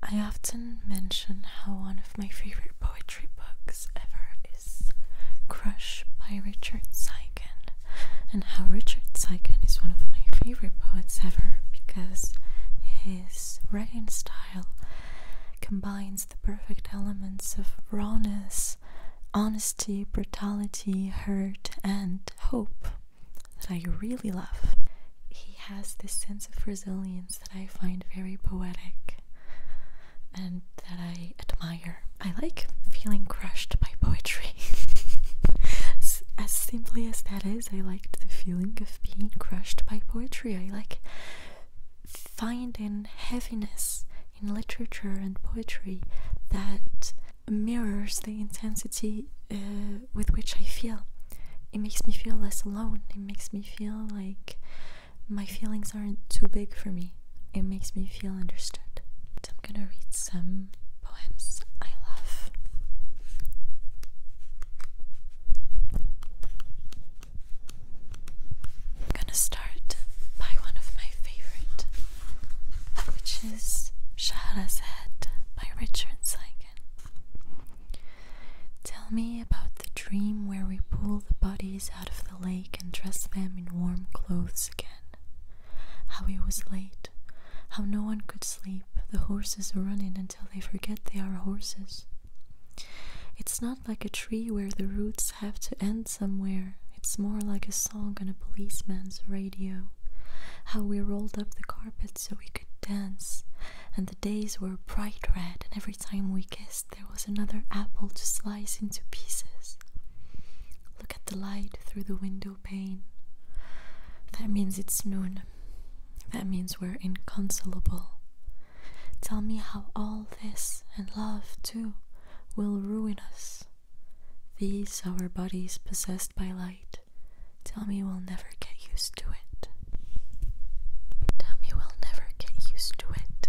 I often mention how one of my favorite poetry books ever is Crush by Richard Siken, and how Richard Siken is one of my favorite poets ever because his writing style combines the perfect elements of rawness, honesty, brutality, hurt, and hope that I really love. He has this sense of resilience that I find very poetic and that I admire. I like feeling crushed by poetry. As simply as that is, I liked the feeling of being crushed by poetry. I like finding heaviness in literature and poetry that mirrors the intensity with which I feel. It makes me feel less alone. It makes me feel like my feelings aren't too big for me. It makes me feel understood. I'm gonna read some poems I love. I'm gonna start by one of my favorite, which is Shahrazad by Richard Siken. Tell me about the dream where we pull the bodies out of the lake and dress them in warm clothes again. How it was late, how no one could sleep, the horses running until they forget they are horses. It's not like a tree where the roots have to end somewhere. It's more like a song on a policeman's radio. How we rolled up the carpet so we could dance, and the days were bright red, and every time we kissed there was another apple to slice into pieces. Look at the light through the window pane. That means it's noon. That means we're inconsolable. Tell me how all this, and love too, will ruin us. These our bodies possessed by light. Tell me we'll never get used to it. Tell me we'll never get used to it.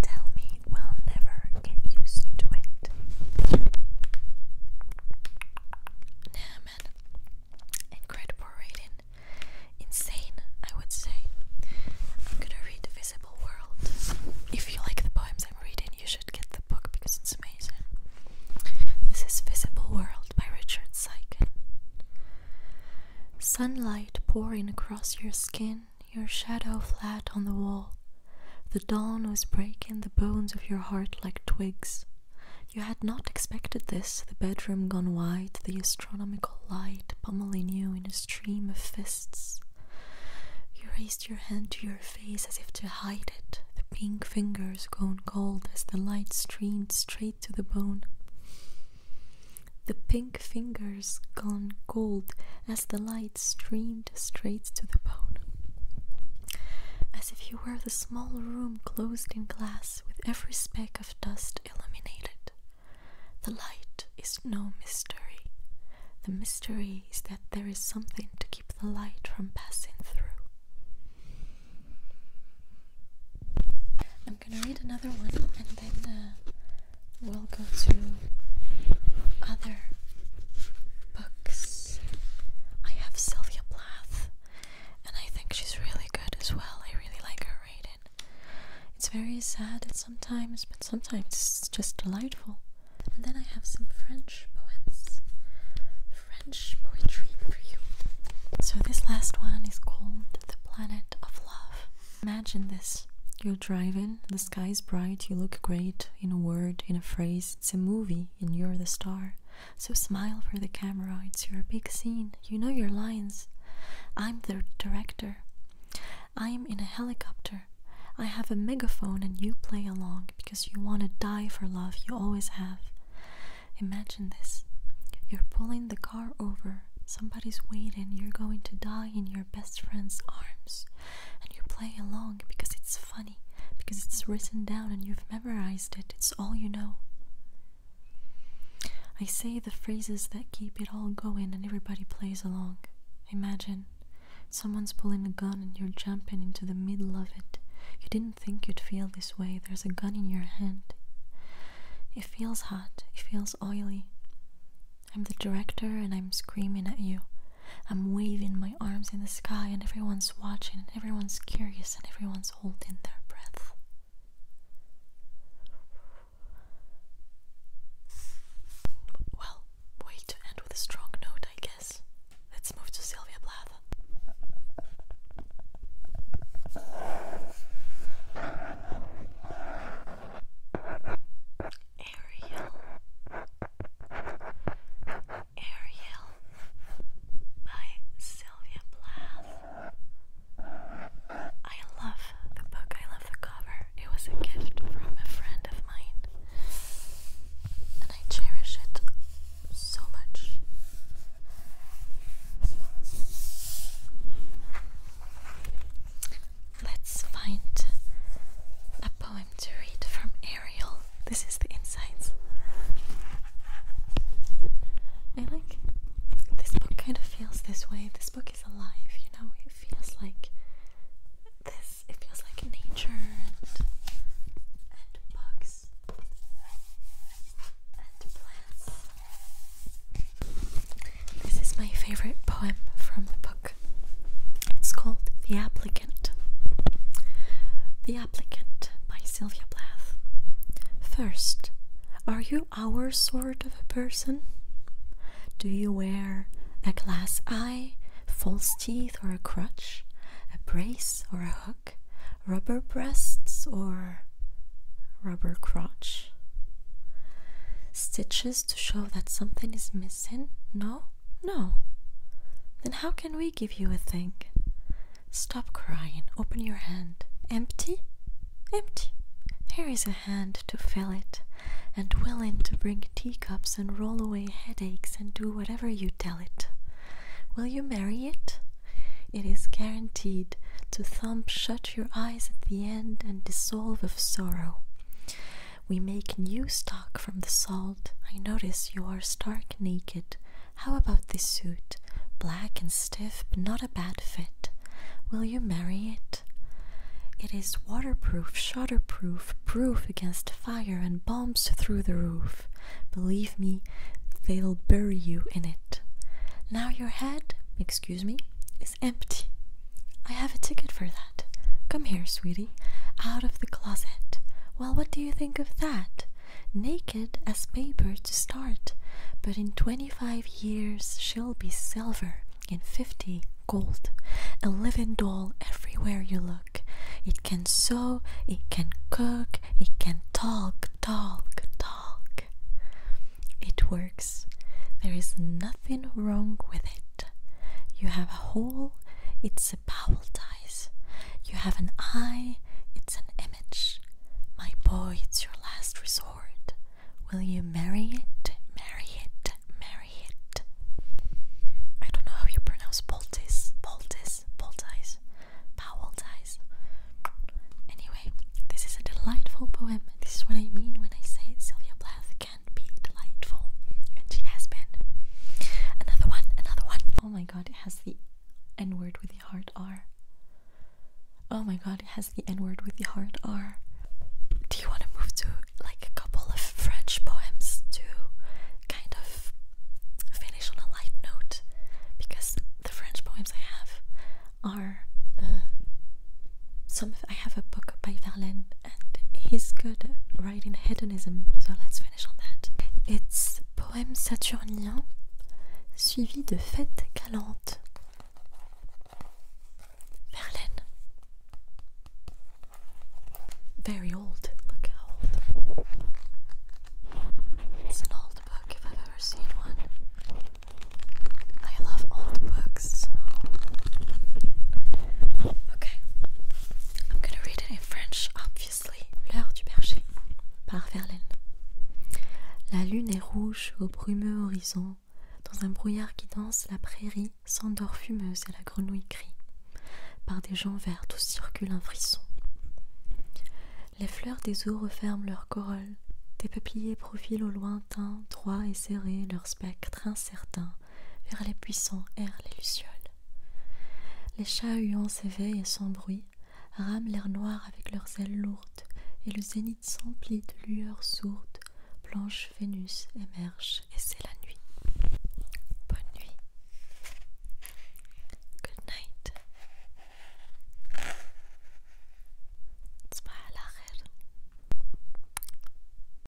Tell me we'll never get used to it. Nah, man. Incredible reading. Insane, I would say. I'm gonna read Visible World. If you like the poems I'm reading, you should get the book because it's amazing. This is Visible World by Richard Siken. Sunlight pouring across your skin, your shadow flat on the wall. The dawn was breaking the bones of your heart like twigs. You had not expected this, the bedroom gone white, the astronomical light pummeling you in a stream of fists. You raised your hand to your face as if to hide it, the pink fingers gone cold as the light streamed straight to the bone. The pink fingers gone cold as the light streamed straight to the bone. As if you were the small room closed in glass with every speck of dust illuminated. The light is no mystery. The mystery is that there is something to keep the light from passing through. I'm gonna read another one and then we'll go to other books. I have Sylvia Plath, and I think she's really good as well. I really like her writing. It's very sad at sometimes, but sometimes it's just delightful. And then I have some French poems, French poetry for you. So this last one is called The Planet of Love. Imagine this. You're driving, the sky's bright, you look great, in a word, in a phrase, it's a movie, and you're the star. So smile for the camera, it's your big scene, you know your lines. I'm the director. I'm in a helicopter. I have a megaphone and you play along, because you want to die for love, you always have. Imagine this. You're pulling the car over, somebody's waiting, you're going to die in your best friend's arms. And you play along because it's funny, because it's written down and you've memorized it, it's all you know. I say the phrases that keep it all going and everybody plays along. Imagine someone's pulling a gun and you're jumping into the middle of it. You didn't think you'd feel this way, there's a gun in your hand. It feels hot, it feels oily. I'm the director and I'm screaming at you. I'm waving my arms in the sky and everyone's watching and everyone's curious and everyone's holding their breath. This is the insides. I like this book. Kind of feels this way. This book is alive, you know. It feels like this. It feels like nature and bugs and plants. This is my favorite poem from the book. It's called The Applicant. The Applicant by Sylvia Plath. First, are you our sort of a person? Do you wear a glass eye, false teeth or a crutch, a brace or a hook, rubber breasts or rubber crotch? Stitches to show that something is missing? No? No. Then how can we give you a thing? Stop crying, open your hand. Empty? Empty. Here is a hand to fill it, and willing to bring teacups and roll away headaches and do whatever you tell it. Will you marry it? It is guaranteed to thump shut your eyes at the end and dissolve of sorrow. We make new stock from the salt. I notice you are stark naked. How about this suit? Black and stiff, but not a bad fit. Will you marry it? It is waterproof, shutterproof, proof against fire and bombs through the roof. Believe me, they'll bury you in it. Now your head, excuse me, is empty. I have a ticket for that. Come here, sweetie, out of the closet. Well, what do you think of that? Naked as paper to start, but in 25 years she'll be silver, in 50 gold, a living doll everywhere you look. It can sew, it can cook, it can talk. It works. There is nothing wrong with it. You have a hole, it's a bowel ties. You have an eye, it's an image. My boy, it's your last resort. Will you marry it? Marry it, marry it. I don't know how you pronounce poultice, bowel ties. Anyway, this is a delightful poem. This is what I mean when I say Sylvia Plath can be delightful. And she has been. Another one. Oh my god, it has the N-word with the hard R. Oh my god, it has the N-word with the hard R. Do you want to move to like a couple of French poems to kind of finish on a light note? Because the French poems I have are I have a book by Verlaine and he's good at writing hedonism, so let's finish on that. It's poème saturnien suivi de fêtes galantes. Verlaine. Very old. Look how old. It's an old book if I've ever seen one. I love old books. Okay. I'm gonna read it in French, obviously. L'heure du berger, par Verlaine. La lune est rouge au brumeux horizon. Dans un brouillard qui danse, la prairie s'endort fumeuse et la grenouille crie. Par des gens verts où circule un frisson. Les fleurs des eaux referment leurs corolles. Des peupliers profilent au lointain, droits et serrés, leur spectre incertain. Vers les puissants errent les lucioles. Les chats huants s'éveillent et sans bruit, rament l'air noir avec leurs ailes lourdes, et le zénith s'emplit de lueurs sourdes. Blanche Vénus émerge et c'est la nuit.